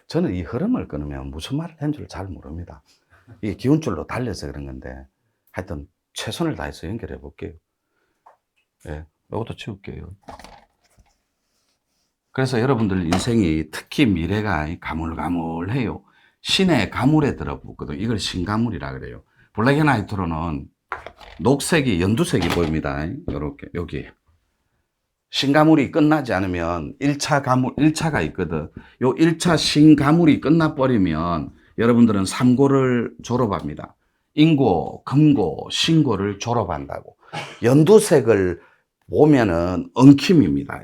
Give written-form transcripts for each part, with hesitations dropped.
저는 이 흐름을 끊으면 무슨 말을 한 줄 잘 모릅니다. 이게 기운줄로 달려서 그런 건데, 하여튼 최선을 다해서 연결해 볼게요. 예, 이것도 치울게요. 그래서 여러분들 인생이 특히 미래가 가물가물해요. 신의 가물에 들어붙거든. 이걸 신가물이라 그래요. 블랙앤화이트로는 녹색이, 연두색이 보입니다. 요렇게, 여기. 신가물이 끝나지 않으면 1차 가물, 1차가 있거든. 요 1차 신가물이 끝나버리면 여러분들은 삼고를 졸업합니다. 인고, 금고, 신고를 졸업한다고. 연두색을 보면은 엉킴입니다.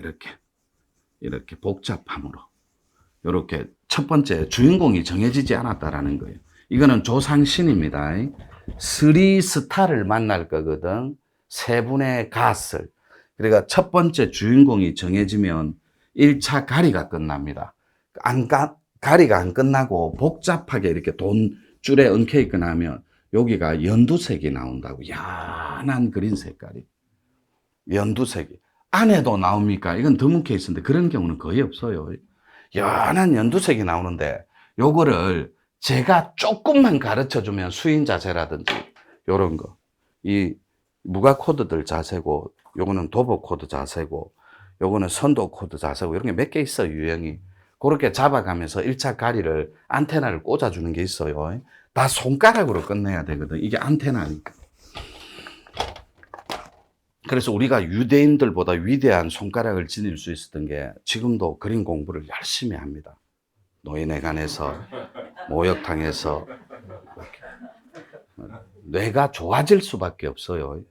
이렇게 복잡함으로. 이렇게 첫 번째 주인공이 정해지지 않았다라는 거예요. 이거는 조상신입니다. 스리스타를 만날 거거든. 세 분의 갓을. 그러니까 첫 번째 주인공이 정해지면 1차 가리가 끝납니다. 가리가 안 끝나고 복잡하게 이렇게 돈줄에 엉켜 있거나 하면 여기가 연두색이 나온다고. 연한 그린 색깔이. 연두색이. 안에도 나옵니까? 이건 드문 케이스인데 그런 경우는 거의 없어요. 연한 연두색이 나오는데 요거를 제가 조금만 가르쳐 주면 수인 자세라든지 요런 거. 이 무가 코드들 자세고 요거는 도보 코드 자세고 요거는 선도 코드 자세고 이런 게 몇 개 있어요, 유형이. 그렇게 잡아가면서 1차 가리를 안테나를 꽂아 주는 게 있어요. 다 손가락으로 끝내야 되거든. 이게 안테나니까. 그래서 우리가 유대인들보다 위대한 손가락을 지닐 수 있었던 게 지금도 그림 공부를 열심히 합니다. 노인회관에서, 목욕탕에서. 뇌가 좋아질 수밖에 없어요.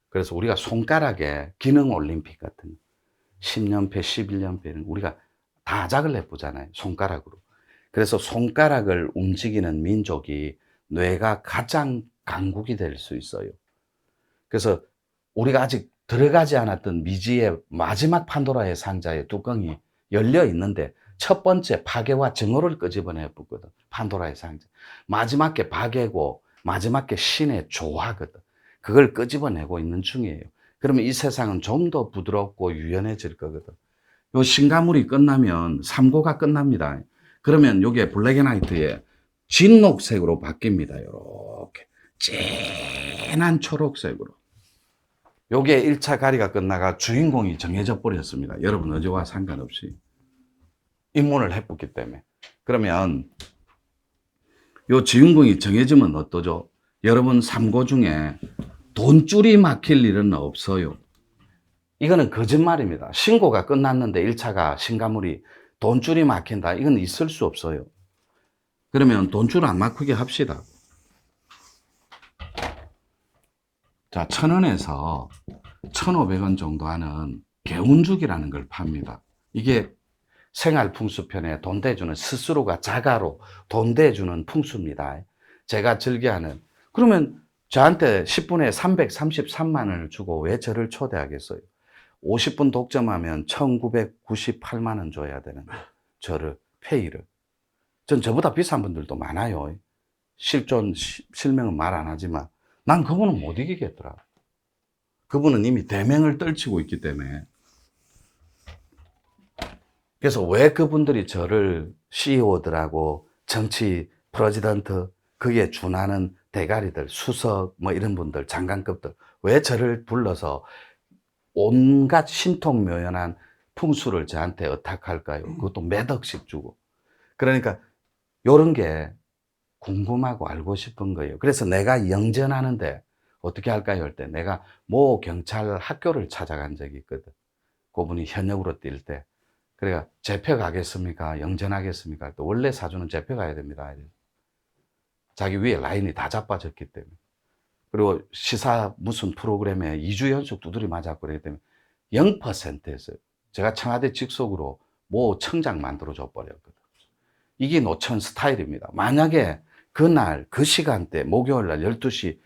그래서 우리가 손가락에 기능 올림픽 같은 10년패, 11년패는 우리가 다작을 해보잖아요. 손가락으로. 그래서 손가락을 움직이는 민족이 뇌가 가장 강국이 될 수 있어요. 그래서 우리가 아직 들어가지 않았던 미지의 마지막 판도라의 상자의 뚜껑이 열려 있는데 첫 번째 파괴와 증오를 끄집어내 보거든. 판도라의 상자. 마지막 게 파괴고 마지막 게 신의 조화거든. 그걸 끄집어내고 있는 중이에요. 그러면 이 세상은 좀 더 부드럽고 유연해질 거거든. 요 신가물이 끝나면 삼고가 끝납니다. 그러면 요게 블랙앤화이트의 진녹색으로 바뀝니다. 요렇게 진한 초록색으로. 요게 1차 가리가 끝나가 주인공이 정해져 버렸습니다. 여러분 어제와 상관없이. 입문을 해봤기 때문에. 그러면 요 주인공이 정해지면 어떠죠? 여러분 삼고 중에 돈줄이 막힐 일은 없어요. 이거는 거짓말입니다. 신고가 끝났는데 1차가 신가물이 돈줄이 막힌다. 이건 있을 수 없어요. 그러면 돈줄 안 막히게 합시다. 자, 1,000원에서 1,500원 정도 하는 개운죽이라는 걸 팝니다. 이게 생활풍수편에 돈 대주는 스스로가 자가로 돈 대주는 풍수입니다. 제가 즐겨하는. 그러면 저한테 10분에 333만 원을 주고 왜 저를 초대하겠어요? 50분 독점하면 1998만 원 줘야 되는 저를, 페이를. 전 저보다 비싼 분들도 많아요. 실명은 말 안 하지만 난 그분은 못 이기겠더라. 그분은 이미 대명을 떨치고 있기 때문에. 그래서 왜 그분들이 저를 CEO들하고 정치 프레지던트, 그게 준하는 대가리들, 수석, 뭐 이런 분들, 장관급들, 왜 저를 불러서 온갖 신통묘연한 풍수를 저한테 의탁할까요? 그것도 몇 억씩 주고. 그러니까 요런 게 궁금하고 알고 싶은 거예요. 그래서 내가 영전하는데 어떻게 할까요? 할 때 내가 모 경찰 학교를 찾아간 적이 있거든. 그분이 현역으로 뛸 때. 그래가 재표 가겠습니까? 영전하겠습니까? 할 때 원래 사주는 재표 가야 됩니다. 자기 위에 라인이 다 자빠졌기 때문에. 그리고 시사 무슨 프로그램에 2주 연속 두드리 맞았고 그러기 때문에 0%였어요. 제가 청와대 직속으로 모 청장 만들어줘 버렸거든. 이게 노천 스타일입니다. 만약에 그날 그 시간대 목요일 날 12시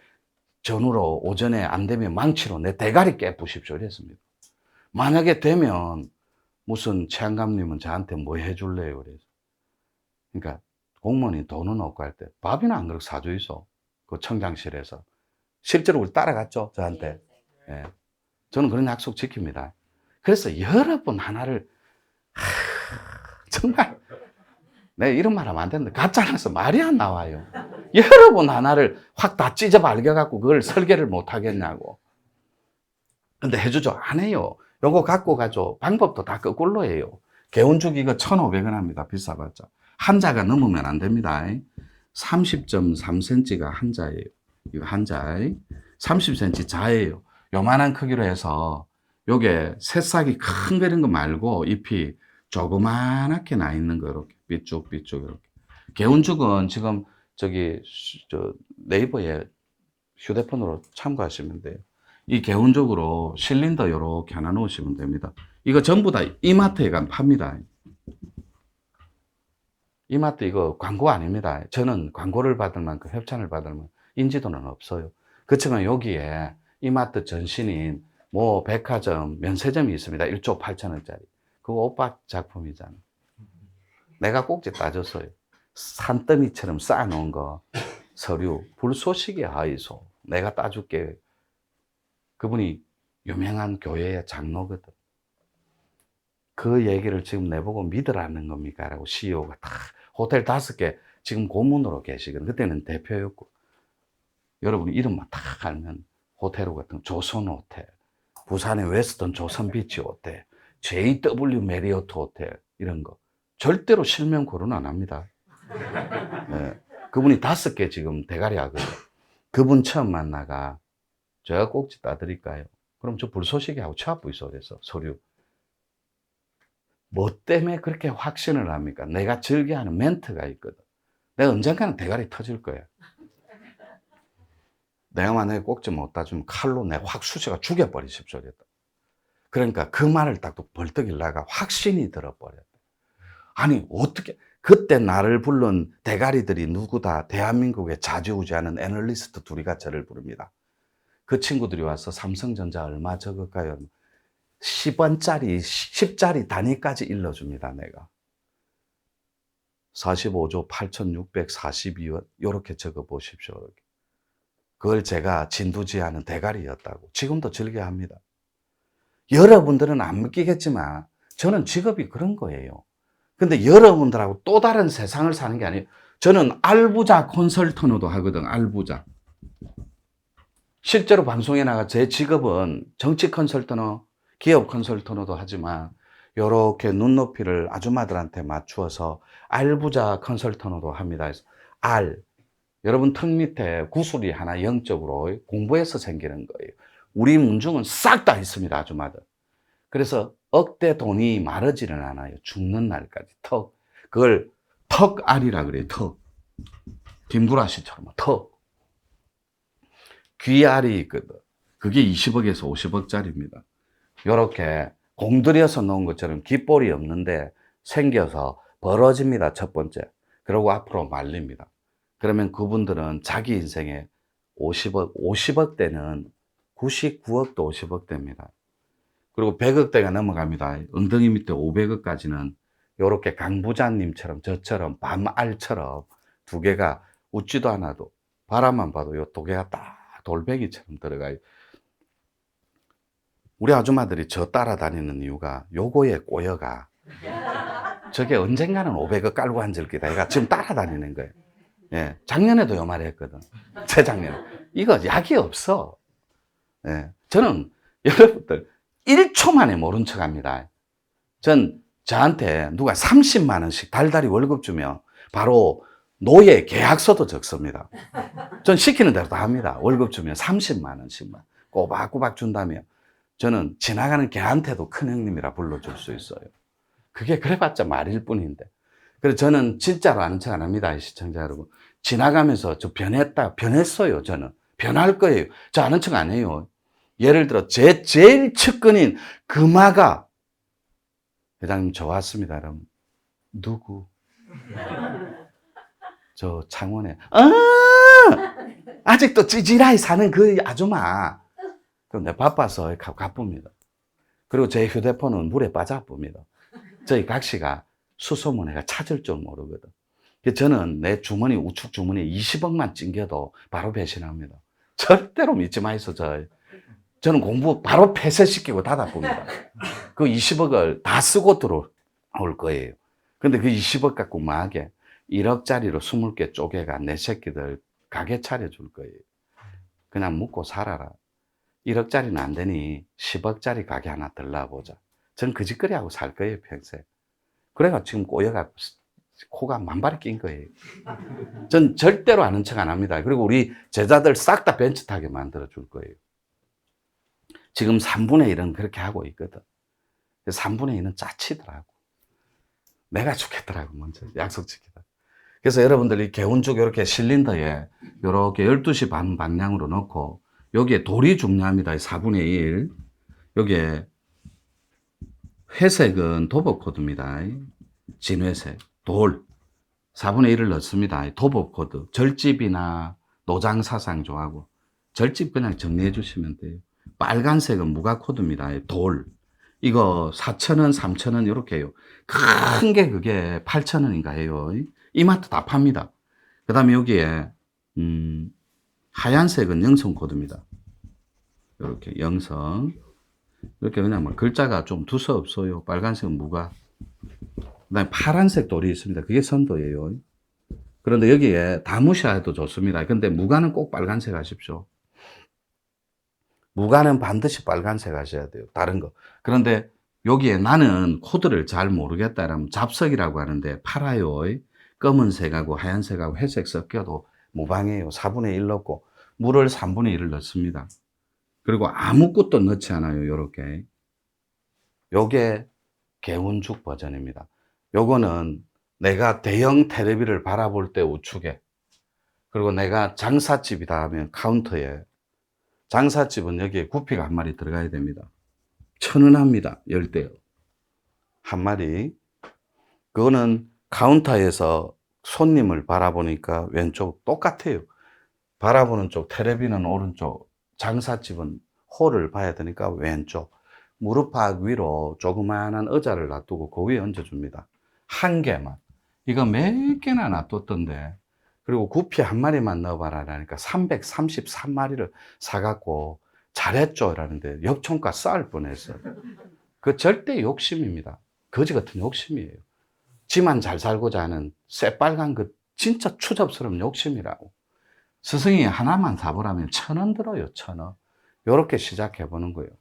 전후로 오전에 안 되면 망치로 내 대가리 깨부십시오 이랬습니다. 만약에 되면 무슨 최한감님은 저한테 뭐 해줄래요? 그래서. 그러니까 공무원이 돈은 없고 할 때 밥이나 안 그렇게 사줘 있어. 그 청장실에서. 실제로 우리 따라갔죠, 저한테. 예. 저는 그런 약속 지킵니다. 그래서 여러 번 하나를, 정말 내가 이런 말 하면 안 되는데 가짜라서 말이 안 나와요. 여러분 하나를 확 다 찢어 발겨갖고 그걸 설계를 못 하겠냐고. 근데 해주죠. 안 해요. 요거 갖고 가죠. 방법도 다 거꾸로예요. 개운죽 이거 1,500원 합니다. 비싸봤자. 한자가 넘으면 안 됩니다. 30.3cm가 한자예요. 이거 한자. 30cm 자예요. 요만한 크기로 해서 요게 새싹이 큰 그런 거 말고 잎이 조그만하게 나 있는 거 이렇게 삐쭉삐쭉 이렇게. 개운죽은 지금 저기 저 네이버에 휴대폰으로 참고하시면 돼요. 이 개운죽으로 실린더 요렇게 하나 놓으시면 됩니다. 이거 전부 다 이마트에 가면 팝니다. 이마트 이거 광고 아닙니다. 저는 광고를 받을 만큼 협찬을 받을 만큼 인지도는 없어요. 그렇지만 여기에 이마트 전신인 뭐 백화점, 면세점이 있습니다. 1조 8천원짜리. 그거 오빠 작품이잖아. 내가 꼭지 따졌어요. 산더미처럼 쌓아놓은 거 서류 불쏘시개 하이소. 내가 따줄게. 그분이 유명한 교회의 장로거든. 그 얘기를 지금 내보고 믿으라는 겁니까? 라고 CEO가 다 호텔 5개 지금 고문으로 계시거든. 그때는 대표였고. 여러분 이름만 딱 알면 호텔 같은 조선호텔, 부산의 웨스턴 조선비치 호텔, JW 메리어트 호텔 이런 거 절대로 실명 거론 안 합니다. 네. 그분이 5개 지금 대가리 하거든. 그분 처음 만나가 제가 꼭지 따드릴까요? 그럼 저 불쏘시개 하고 취업부 있어 그래서 서류. 뭐 때문에 그렇게 확신을 합니까? 내가 즐겨하는 멘트가 있거든. 내가 언젠가는 대가리 터질 거야. 내가 만약에 꼭지 못 따주면 칼로 내가 확 쑤셔가 죽여버리십시오. 그랬다. 그러니까 그 말을 딱 벌떡 일나가 확신이 들어버렸다. 아니 어떻게 그때 나를 부른 대가리들이 누구다? 대한민국에 좌지우지하는 애널리스트 둘이가 저를 부릅니다. 그 친구들이 와서 삼성전자 얼마 적을까요? 10원짜리, 10짜리 단위까지 일러줍니다, 내가. 45조 8,642원, 요렇게 적어 보십시오. 이렇게. 그걸 제가 진두지휘하는 대가리였다고. 지금도 즐겨합니다. 여러분들은 안 믿기겠지만, 저는 직업이 그런 거예요. 근데 여러분들하고 또 다른 세상을 사는 게 아니에요. 저는 알부자 컨설턴트도 하거든, 알부자. 실제로 방송에 나가 제 직업은 정치 컨설턴트, 기업 컨설턴트도 하지만 요렇게 눈높이를 아줌마들한테 맞추어서 알부자 컨설턴트도 합니다. 그래서 알, 여러분 턱 밑에 구슬이 하나 영적으로 공부해서 생기는 거예요. 우리 문중은 싹 다 있습니다, 아줌마들. 그래서 억대 돈이 마르지는 않아요. 죽는 날까지. 턱. 그걸 턱알이라 그래요, 턱. 김구라 씨처럼 턱. 귀알이 있거든. 그게 20억에서 50억짜리입니다. 요렇게 공들여서 놓은 것처럼 깃볼이 없는데 생겨서 벌어집니다. 첫 번째. 그리고 앞으로 말립니다. 그러면 그분들은 자기 인생에 50억대는 99억도 50억대입니다. 그리고 100억대가 넘어갑니다. 엉덩이 밑에 500억까지는 요렇게 강부장님처럼 저처럼 밤알처럼 두 개가 웃지도 않아도 바람만 봐도 요 두 개가 딱 돌멩이처럼 들어가요. 우리 아줌마들이 저 따라다니는 이유가 요거에 꼬여가 저게 언젠가는 500억 깔고 앉을 기다. 얘가 지금 따라다니는 거예요. 예, 작년에도 요 말 했거든. 재작년에. 이거 약이 없어. 예, 저는 여러분들 1초 만에 모른 척 합니다. 저한테 누가 30만 원씩 달달이 월급 주면 바로 노예 계약서도 적습니다. 전 시키는 대로 다 합니다. 월급 주면 30만 원씩만 꼬박꼬박 준다면 저는 지나가는 개한테도 큰 형님이라 불러줄 수 있어요. 그게 그래봤자 말일 뿐인데. 그래서 저는 진짜로 아는 척 안 합니다, 시청자 여러분. 지나가면서 저 변했어요, 저는. 변할 거예요. 저 아는 척 안 해요. 예를 들어, 제일 측근인 금화가, 회장님, 저 왔습니다, 여러분. 누구? 저 창원에. 아직도 찌질하게 사는 그 아줌마. 그럼 내가 바빠서 가쁩니다. 그리고 제 휴대폰은 물에 빠져봅니다. 저희 각시가 수소문해가 찾을 줄 모르거든. 저는 내 주머니, 우측 주머니에 20억만 찡겨도 바로 배신합니다. 절대로 믿지 마이소, 저는 공부 바로 폐쇄시키고 닫아봅니다. 그 20억을 다 쓰고 들어올 거예요. 근데 그 20억 갖고 뭐하게 1억짜리로 20개 쪼개가 내 새끼들 가게 차려줄 거예요. 그냥 묵고 살아라. 1억짜리는 안 되니 10억짜리 가게 하나 들러보자. 전 그 짓거리 하고 살 거예요, 평생. 그래가 지금 꼬여갖고 코가 만발이 낀 거예요. 전 절대로 아는 척 안 합니다. 그리고 우리 제자들 싹 다 벤츠 타게 만들어 줄 거예요. 지금 3분의 1은 그렇게 하고 있거든. 3분의 2는 짜치더라고. 내가 죽겠더라고, 먼저. 약속 지키다. 그래서 여러분들이 개운죽 이렇게 실린더에 이렇게 12시 반 방향으로 넣고, 여기에 돌이 중요합니다. 4분의 1. 여기에 회색은 도법 코드입니다. 진회색. 돌. 4분의 1을 넣습니다. 도법 코드. 절집이나 노장사상 좋아하고. 절집 그냥 정리해 주시면 돼요. 빨간색은 무가 코드입니다. 돌. 이거 4,000원, 3,000원 이렇게 해요. 큰 게 그게 8,000원인가 해요. 이마트 다 팝니다. 그 다음에 여기에 하얀색은 영성 코드입니다. 이렇게 영성. 이렇게 그냥 뭐 글자가 좀 두서없어요. 빨간색은 무가. 그 다음에 파란색 돌이 있습니다. 그게 선도예요. 그런데 여기에 다 무시해도 좋습니다. 근데 무가는 꼭 빨간색 하십시오. 무가는 반드시 빨간색 하셔야 돼요. 다른 거. 그런데 여기에 나는 코드를 잘 모르겠다 이러면 잡석이라고 하는데 팔아요. 검은색하고 하얀색하고 회색 섞여도 무방해요. 4분의 1 넣고 물을 3분의 1을 넣습니다. 그리고 아무것도 넣지 않아요. 요렇게. 요게 개운죽 버전입니다. 요거는 내가 대형 텔레비를 바라볼 때 우측에, 그리고 내가 장사집이다 하면 카운터에, 장사집은 여기에 구피가 한 마리 들어가야 됩니다. 1,000원 합니다. 열대요. 한 마리. 그거는 카운터에서 손님을 바라보니까 왼쪽 똑같아요. 바라보는 쪽, 텔레비는 오른쪽, 장사집은 홀을 봐야 되니까 왼쪽. 무릎팍 위로 조그마한 의자를 놔두고 그 위에 얹어줍니다. 한 개만. 이거 몇 개나 놔뒀던데. 그리고 구피 한 마리만 넣어봐라 라니까 333마리를 사갖고 잘했죠 라는데 엽총가 쌓을 뻔했어요. 그 절대 욕심입니다. 거지 같은 욕심이에요. 지만 잘 살고자 하는 새빨간 그 진짜 추접스러운 욕심이라고. 스승이 하나만 사보라면 1,000원 들어요. 1,000원. 요렇게 시작해보는 거예요.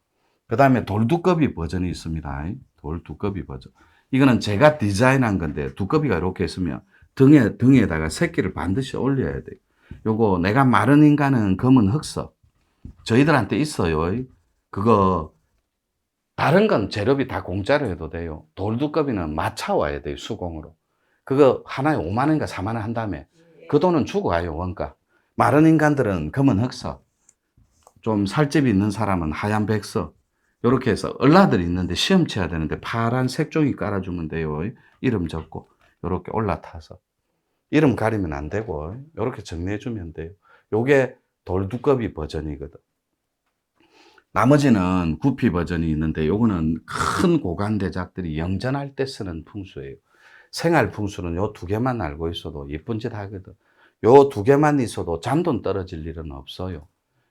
그 다음에 돌두꺼비 버전이 있습니다. 돌두꺼비 버전. 이거는 제가 디자인한 건데 두꺼비가 이렇게 있으면 등에다가 새끼를 반드시 올려야 돼요. 요거 내가 마른 인간은 검은 흑석. 저희들한테 있어요. 그거 다른 건 재료비 다 공짜로 해도 돼요. 돌두꺼비는 맞춰와야 돼요. 수공으로. 그거 하나에 5만 원인가 4만 원 한 다음에 그 돈은 주고 가요. 원가. 마른 인간들은 검은 흑석. 좀 살집이 있는 사람은 하얀 백석. 이렇게 해서 얼라들이 있는데 시험 쳐야 되는데 파란 색종이 깔아주면 돼요. 이름 적고 이렇게 올라타서 이름 가리면 안 되고 이렇게 정리해주면 돼요. 요게 돌두꺼비 버전이거든. 나머지는 구피 버전이 있는데 요거는 큰 고관대작들이 영전할 때 쓰는 풍수예요. 생활 풍수는 요 두 개만 알고 있어도 예쁜 짓 하거든. 요 두 개만 있어도 잔돈 떨어질 일은 없어요.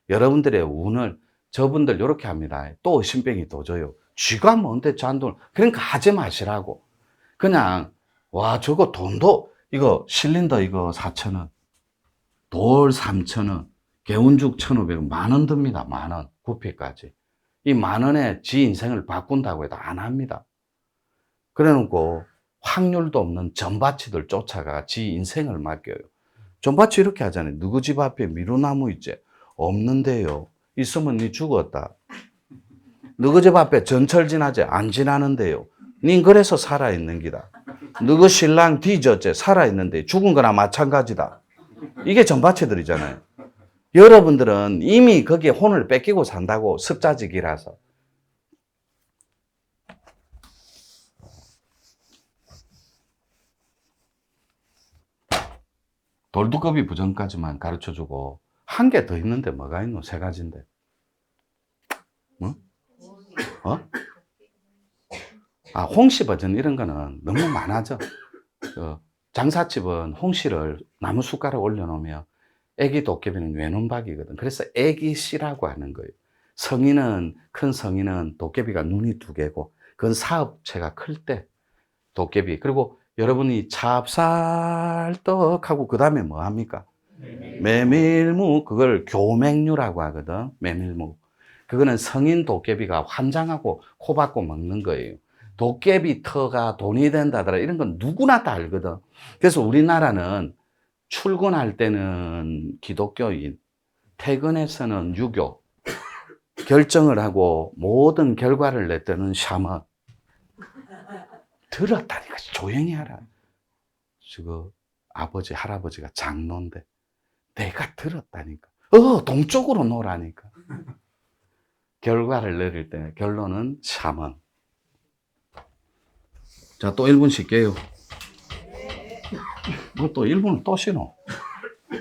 여러분들의 운을 저분들 이렇게 합니다. 또 신병이 또 줘요. 쥐가 뭔데 잔돈. 그러니까 하지 마시라고. 그냥 와 저거 돈도 이거 실린더 이거 4,000원, 돌 3,000원, 개운죽 1,500원, 10,000원 듭니다. 10,000원. 구피까지. 이 10,000원에 지 인생을 바꾼다고 해도 안 합니다. 그래놓고 확률도 없는 전바치들 쫓아가 지 인생을 맡겨요. 전바치 이렇게 하잖아요. 누구 집 앞에 미루나무 있지? 없는데요. 있으면 니 죽었다. 누구 집 앞에 전철 지나지? 안 지나는데요. 닌 그래서 살아있는 기다. 누구 신랑 뒤졌지? 살아있는데 죽은 거나 마찬가지다. 이게 전바치들이잖아요. 여러분들은 이미 거기에 혼을 뺏기고 산다고. 습자직이라서. 돌두꺼비 부정까지만 가르쳐주고 한 개 더 있는데 뭐가 있노? 세 가지인데. 뭐? 홍시 버전 이런 거는 너무 많아져. 장사집은 홍시를 나무 숟가락 올려놓으면 애기 도깨비는 외눈박이거든. 그래서 애기씨라고 하는 거예요. 큰 성인은 도깨비가 눈이 두 개고, 그건 사업체가 클 때 도깨비. 그리고 여러분이 찹쌀떡하고 그 다음에 뭐 합니까? 메밀묵, 그걸 교맹류라고 하거든. 메밀묵. 그거는 성인 도깨비가 환장하고 코 박고 먹는 거예요. 도깨비 터가 돈이 된다더라. 이런 건 누구나 다 알거든. 그래서 우리나라는 출근할 때는 기독교인, 퇴근해서는 유교, 결정을 하고 모든 결과를 낼 때는 샤먼. 들었다니까. 조용히 하라. 지금 아버지, 할아버지가 장로인데 내가 들었다니까. 동쪽으로 놓으라니까. 결과를 내릴 때 결론은 샤먼. 자, 또 1분 쉴게요. 뭐 또 1분을 또 쉬노?